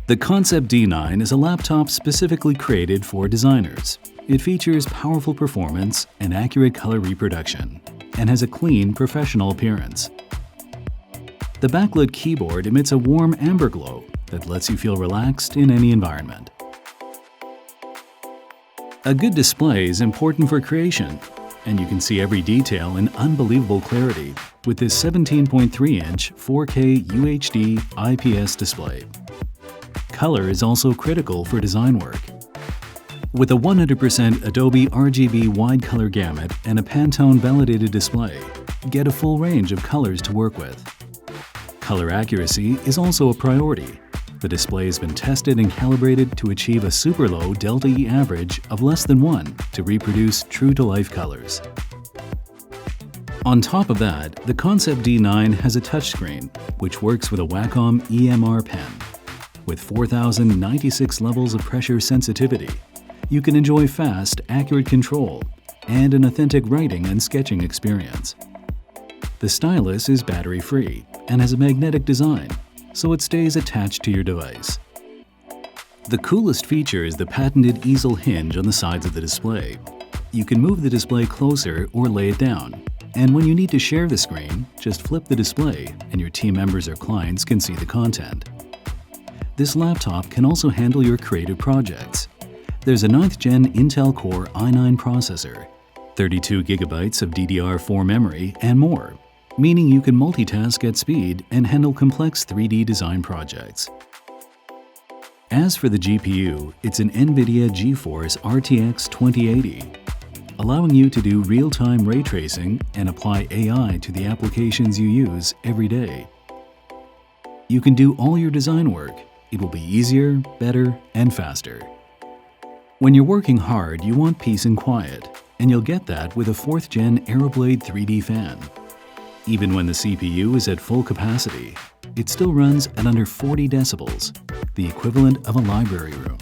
The ConceptD9 is a laptop specifically created for designers. It features powerful performance and accurate color reproduction, and has a clean, professional appearance. The backlit keyboard emits a warm amber glow that lets you feel relaxed in any environment. A good display is important for creation, and you can see every detail in unbelievable clarity with this 17.3-inch 4K UHD IPS display. Color is also critical for design work. With a 100% Adobe RGB wide color gamut and a PANTONE Validated display, get a full range of colors to work with. Color accuracy is also a priority. The display has been tested and calibrated to achieve a super low delta E average of less than 1 to reproduce true-to-life colors. On top of that, the ConceptD9 has a touchscreen, which works with a Wacom EMR pen. With 4,096 levels of pressure sensitivity, you can enjoy fast, accurate control and an authentic writing and sketching experience. The stylus is battery-free and has a magnetic design, so it stays attached to your device. The coolest feature is the patented Ezel Hinge on the sides of the display. You can move the display closer or lay it down, and when you need to share the screen, just flip the display and your team members or clients can see the content. This laptop can also handle your creative projects. There's a 9th Gen Intel Core i9 processor, 32 GB of DDR4 memory, and more, meaning you can multitask at speed and handle complex 3D design projects. As for the GPU, it's an NVIDIA GeForce RTX 2080, allowing you to do real-time ray tracing and apply AI to the applications you use every day. You can do all your design work. It will be easier, better, and faster. When you're working hard, you want peace and quiet, and you'll get that with a 4th Gen Aeroblade 3D fan. Even when the CPU is at full capacity, it still runs at under 40 decibels, the equivalent of a library room.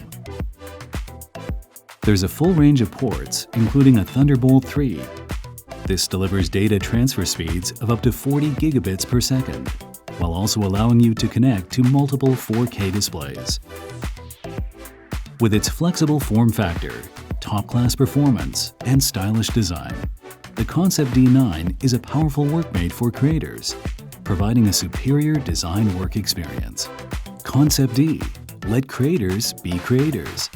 There's a full range of ports, including a Thunderbolt 3. This delivers data transfer speeds of up to 40 gigabits per second, while also allowing you to connect to multiple 4K displays. With its flexible form factor, top-class performance, and stylish design, the ConceptD9 is a powerful workmate for creators, providing a superior design work experience. ConceptD, let creators be creators.